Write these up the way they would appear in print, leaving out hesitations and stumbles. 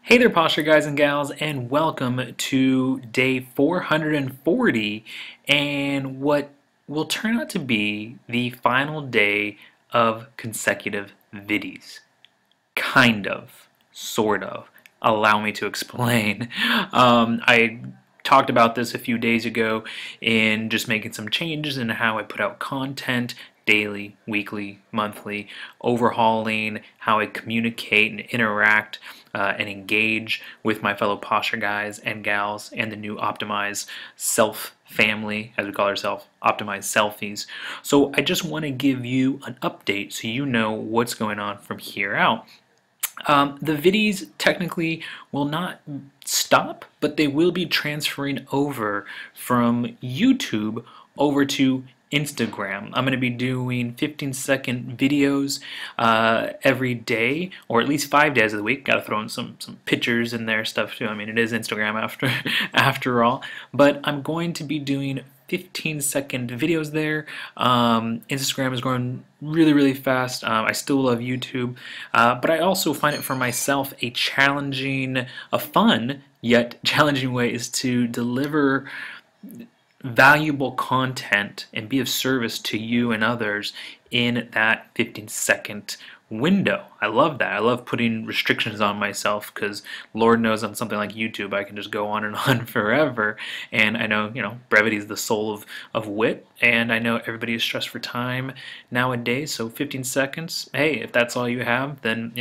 Hey there, posture guys and gals, and welcome to day 440 and what will turn out to be the final day of consecutive viddies. Kind of, sort of. Allow me to explain. I talked about this a few days ago in just making some changes in how I put out content daily, weekly, monthly, overhauling how I communicate and interact and engage with my fellow posture guys and gals and the new Optimize Self family, as we call ourselves, Optimize Selfies. So I just want to give you an update so you know what's going on from here out. The viddies technically will not stop, but they will be transferring over from YouTube over to Instagram. I'm going to be doing 15-second videos every day, or at least 5 days of the week. Got to throw in some pictures in there, stuff too. I mean, it is Instagram after all. But I'm going to be doing 15-second videos there. Instagram is growing really fast. I still love YouTube, but I also find it for myself a challenging, a fun yet challenging way is to deliver valuable content and be of service to you and others in that 15-second window. I love that. I love putting restrictions on myself because Lord knows on something like YouTube I can just go on and on forever, and I know, brevity is the soul of wit, and I know everybody is stressed for time nowadays, so 15 seconds, hey, if that's all you have, then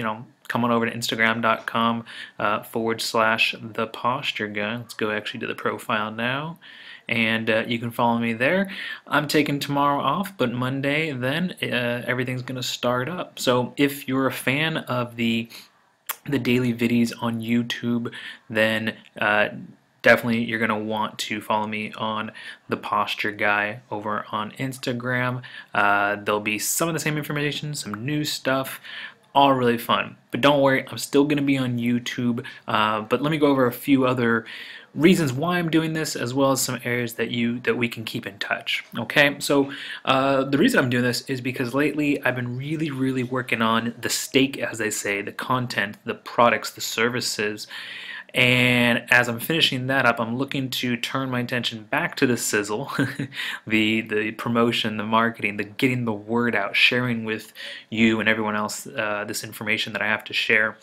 come on over to Instagram.com / the posture guy. Let's go actually to the profile now, and you can follow me there. I'm taking tomorrow off, but Monday then everything's gonna start up. So if you're a fan of the daily viddies on YouTube, then definitely you're going to want to follow me on the posture guy over on Instagram. There'll be some of the same information, some new stuff, all really fun. But don't worry, I'm still going to be on YouTube, but let me go over a few other reasons why I'm doing this, as well as some areas that we can keep in touch. Okay, so the reason I'm doing this is because lately I've been really working on the steak, as they say, the content, the products, the services. And as I'm finishing that up, I'm looking to turn my attention back to the sizzle, the promotion, the marketing, the getting the word out, sharing with you and everyone else this information that I have to share.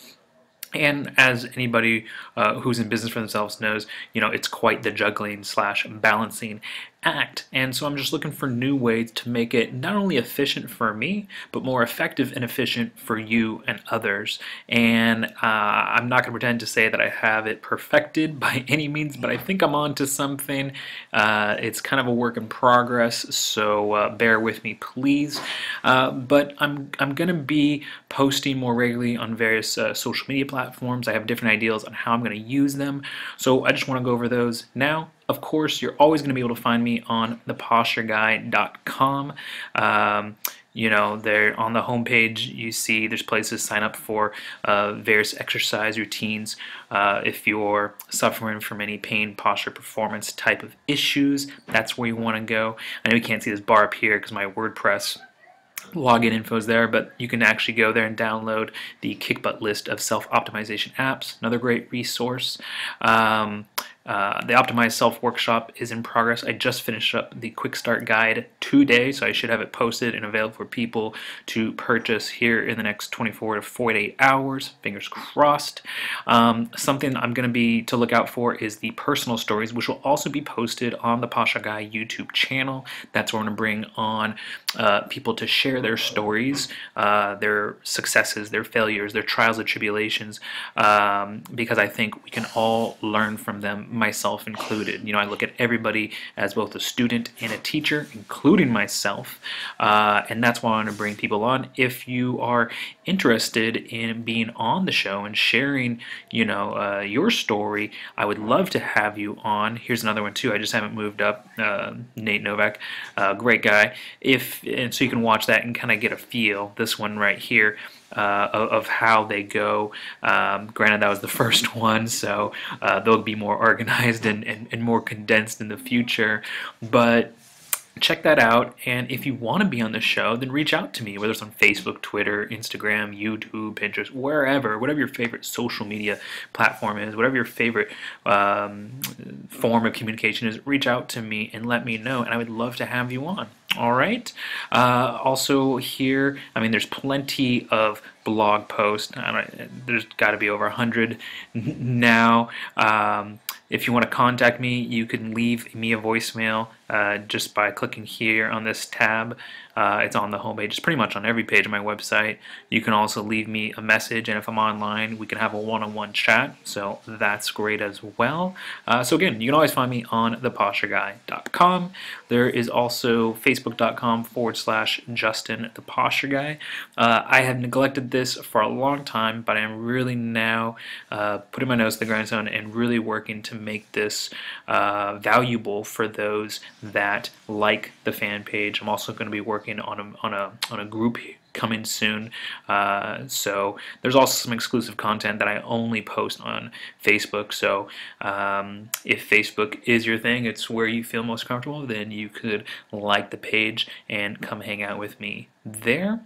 And as anybody who's in business for themselves knows, it's quite the juggling / balancing act. And so I'm just looking for new ways to make it not only efficient for me, but more effective and efficient for you and others. And I'm not going to pretend to say that I have it perfected by any means, but I think I'm on to something. It's kind of a work in progress, so bear with me, please. But I'm going to be posting more regularly on various social media platforms. I have different ideas on how I'm going to use them, so I just want to go over those now. Of course, you're always going to be able to find me on thepostureguy.com. There on the homepage you see there's places to sign up for various exercise routines if you're suffering from any pain, posture, performance type of issues. That's where you want to go. I know you can't see this bar up here because my WordPress login info is there, but you can actually go there and download the Kick Butt list of self-optimization apps. Another great resource. The Optimize Self workshop is in progress. I just finished up the quick start guide today, so I should have it posted and available for people to purchase here in the next 24 to 48 hours. Fingers crossed. Something I'm going to be to look out for is the personal stories, which will also be posted on the Posture Guy YouTube channel. That's where I'm going to bring on people to share their stories, their successes, their failures, their trials and tribulations, because I think we can all learn from them, myself included. I look at everybody as both a student and a teacher, including myself, and that's why I want to bring people on. If you are interested in being on the show and sharing, your story, I would love to have you on. Here's another one too. I just haven't moved up. Nate Novak, great guy. And so you can watch that and kind of get a feel. This one right here. Of how they go. Granted, that was the first one, so they'll be more organized and more condensed in the future. But check that out, and if you want to be on the show, then reach out to me, whether it's on Facebook, Twitter, Instagram, YouTube, Pinterest, wherever, whatever your favorite social media platform is, whatever your favorite form of communication is, reach out to me and let me know, and I would love to have you on. All right. Also here, I mean, there's plenty of blog posts. There's got to be over 100 now. If you want to contact me, you can leave me a voicemail just by clicking here on this tab. It's on the homepage. It's pretty much on every page of my website. You can also leave me a message, and if I'm online, we can have a one-on-one chat, so that's great as well. So again, you can always find me on thepostureguy.com. There is also facebook.com/Justin the Posture Guy. I have neglected this for a long time, but I'm really now putting my nose to the grindstone and really working to make this valuable for those that like the fan page. I'm also going to be working on a group coming soon, so there's also some exclusive content that I only post on Facebook. So if Facebook is your thing, it's where you feel most comfortable, then you could like the page and come hang out with me there.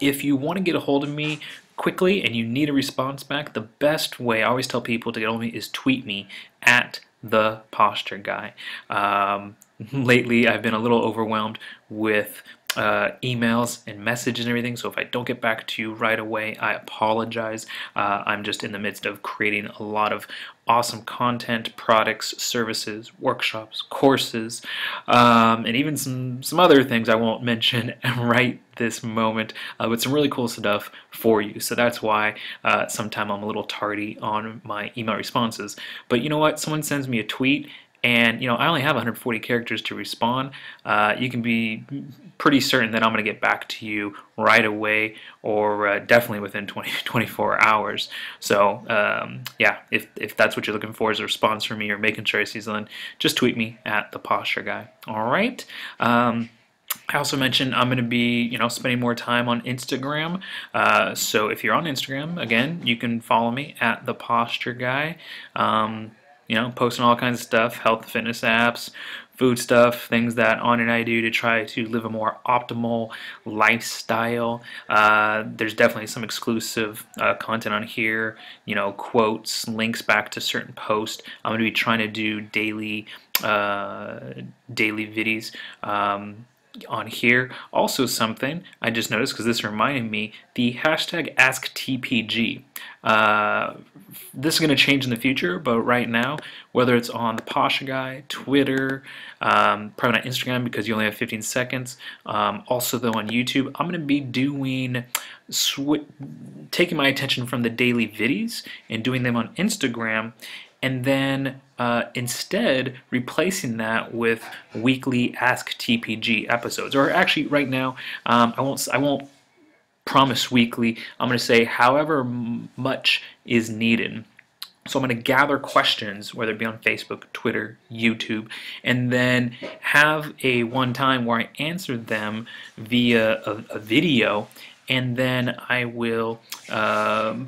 If you want to get a hold of me quickly and you need a response back, the best way, I always tell people to get a hold of me, is tweet me at the Posture Guy. Lately, I've been a little overwhelmed with emails and messages and everything, so if I don't get back to you right away, I apologize. I'm just in the midst of creating a lot of awesome content, products, services, workshops, courses, and even some other things I won't mention right this moment, but some really cool stuff for you. So that's why sometimes I'm a little tardy on my email responses. But you know what? Someone sends me a tweet, and I only have 140 characters to respond. You can be pretty certain that I'm going to get back to you right away, or definitely within 24 hours. So yeah, if that's what you're looking for, is a response from me or making sure I see something, just tweet me at the Posture Guy. All right. I also mentioned I'm going to be, spending more time on Instagram. So if you're on Instagram, again, you can follow me at the Posture Guy. Posting all kinds of stuff, health, fitness apps, food stuff, things that Anna and I do to try to live a more optimal lifestyle. There's definitely some exclusive content on here, quotes, links back to certain posts. I'm going to be trying to do daily videos on here. Also, something I just noticed, because this reminded me, the hashtag AskTPG. This is going to change in the future, but right now, whether it's on the Posture Guy, Twitter, probably not Instagram because you only have 15 seconds, also though on YouTube, I'm going to be doing taking my attention from the daily videos and doing them on Instagram, and then instead replacing that with weekly Ask TPG episodes. Or actually, right now, I won't promise weekly. I'm going to say however much is needed. So I'm going to gather questions, whether it be on Facebook, Twitter, YouTube, and then have a one time where I answer them via a video, and then I will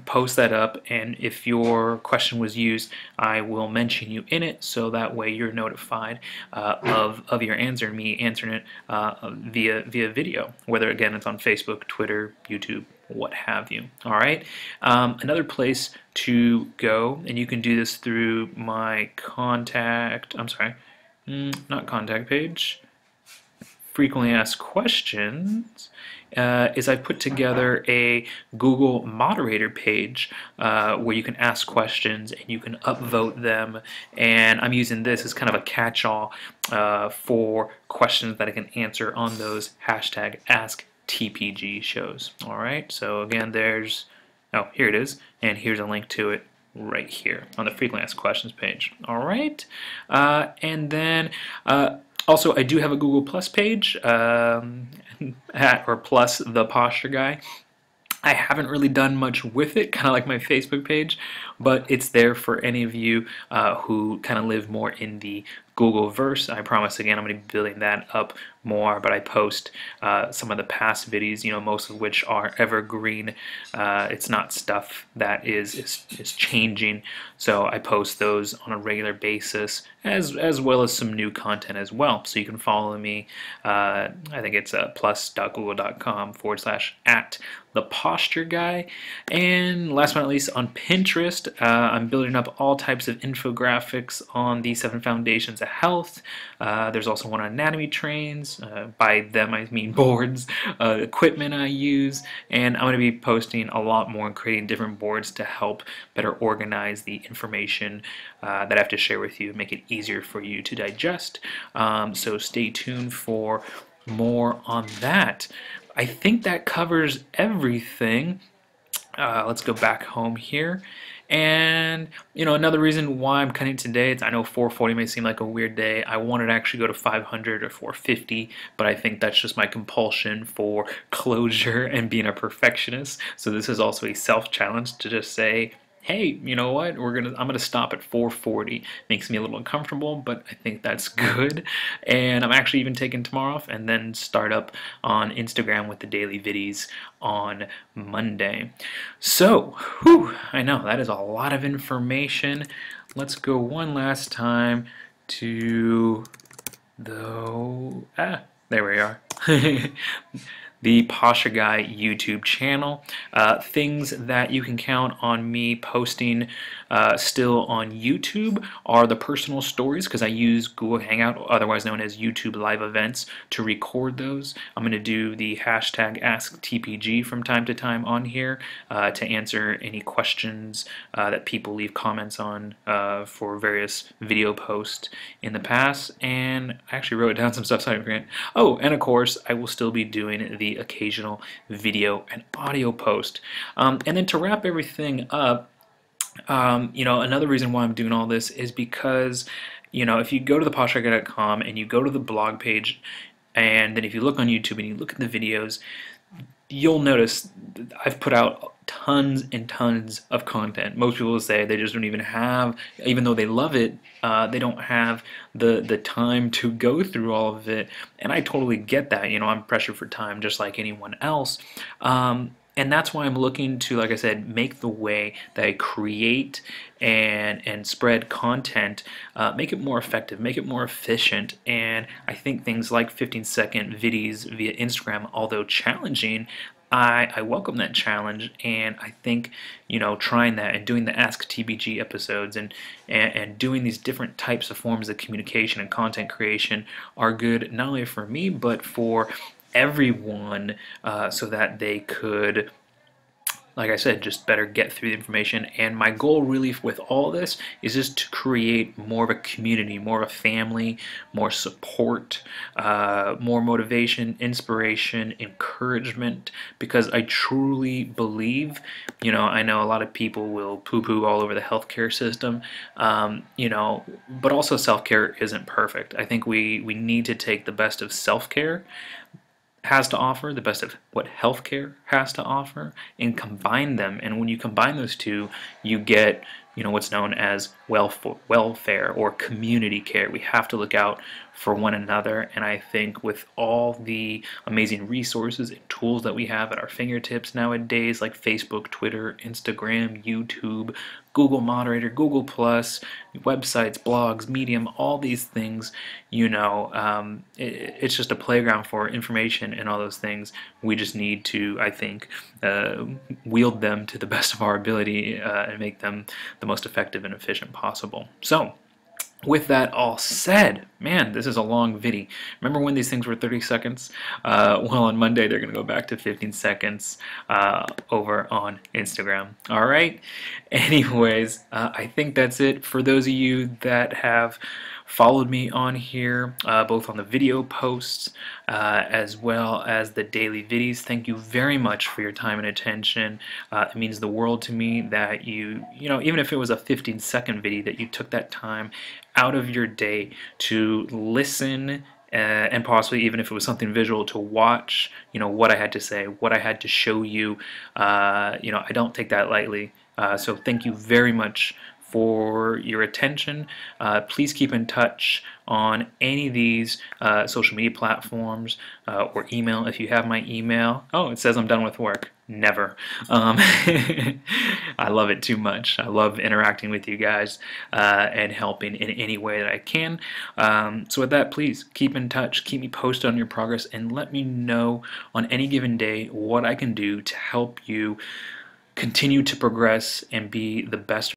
post that up, and if your question was used, I will mention you in it, so that way you're notified of your answer, and me answering it via video, whether again it's on Facebook, Twitter, YouTube, what have you. All right. Another place to go, and you can do this through my not contact page, frequently asked questions, is I put together a Google moderator page where you can ask questions and you can upvote them, and I'm using this as kind of a catch-all for questions that I can answer on those hashtag Ask TPG shows. All right, so again, here it is, and here's a link to it right here on the frequently asked questions page. All right, and then also I do have a Google Plus page plus the Posture Guy. I haven't really done much with it, kind of like my Facebook page, but it's there for any of you who kind of live more in the Google verse. I promise again I'm going to be building that up more, but I post some of the past videos, most of which are evergreen. It's not stuff that is changing, so I post those on a regular basis, as well as some new content as well. So you can follow me. I think it's plus.google.com/@ the posture guy. And last but not least, on Pinterest, I'm building up all types of infographics on the 7 foundations of health. There's also one on anatomy trains. By them I mean boards, equipment I use, and I'm going to be posting a lot more and creating different boards to help better organize the information that I have to share with you and make it easier for you to digest. So stay tuned for more on that. I think that covers everything. Let's go back home here. And another reason why I'm cutting today is I know 440 may seem like a weird day. I wanted to actually go to 500 or 450, but I think that's just my compulsion for closure and being a perfectionist. So this is also a self-challenge to just say, hey, you know what? I'm gonna stop at 440. Makes me a little uncomfortable, but I think that's good. And I'm actually even taking tomorrow off and then start up on Instagram with the daily viddies on Monday. So, I know that is a lot of information. Let's go one last time to there we are. The Posture Guy YouTube channel. Things that you can count on me posting still on YouTube are the personal stories, because I use Google Hangout, otherwise known as YouTube Live Events, to record those. I'm going to do the hashtag AskTPG from time to time on here to answer any questions that people leave comments on for various video posts in the past. And I actually wrote down some stuff so I didn't forget. Oh, and of course, I will still be doing the occasional video and audio post. And then to wrap everything up, another reason why I'm doing all this is because, if you go to thepostureguy.com and you go to the blog page, and then if you look on YouTube and you look at the videos, you'll notice I've put out tons and tons of content. Most people will say they just don't even have, even though they love it, they don't have the time to go through all of it. And I totally get that. I'm pressured for time just like anyone else. And that's why I'm looking to, like I said, make the way that I create and spread content, make it more effective, make it more efficient. And I think things like 15-second videos via Instagram, although challenging, I welcome that challenge, and I think trying that and doing the Ask TBG episodes and doing these different types of forms of communication and content creation are good not only for me but for everyone, so that they could, like I said, just better get through the information. And my goal really with all this is just to create more of a community, more of a family, more support, more motivation, inspiration, encouragement, because I truly believe, I know a lot of people will poo-poo all over the healthcare system, but also self-care isn't perfect. I think we need to take the best of self-care has to offer, the best of what healthcare has to offer, and combine them. And when you combine those two, you get what's known as welfare or community care. We have to look out for one another, and I think with all the amazing resources and tools that we have at our fingertips nowadays, like Facebook, Twitter, Instagram, YouTube, Google Moderator, Google Plus, websites, blogs, Medium, all these things, it's just a playground for information and all those things. We just need to, I think, wield them to the best of our ability and make them the most effective and efficient possible. So, with that all said, man, this is a long video. Remember when these things were 30 seconds? Well, on Monday they're going to go back to 15 seconds over on Instagram. All right? Anyways, I think that's it. For those of you that have followed me on here, both on the video posts as well as the daily videos, thank you very much for your time and attention. It means the world to me that you even if it was a 15-second video, that you took that time out of your day to listen, and possibly even if it was something visual, to watch what I had to say, what I had to show you. I don't take that lightly. So thank you very much for your attention. Please keep in touch on any of these social media platforms or email if you have my email. Oh, it says I'm done with work. Never. I love it too much. I love interacting with you guys and helping in any way that I can. So with that, please keep in touch, keep me posted on your progress, and let me know on any given day what I can do to help you continue to progress and be the best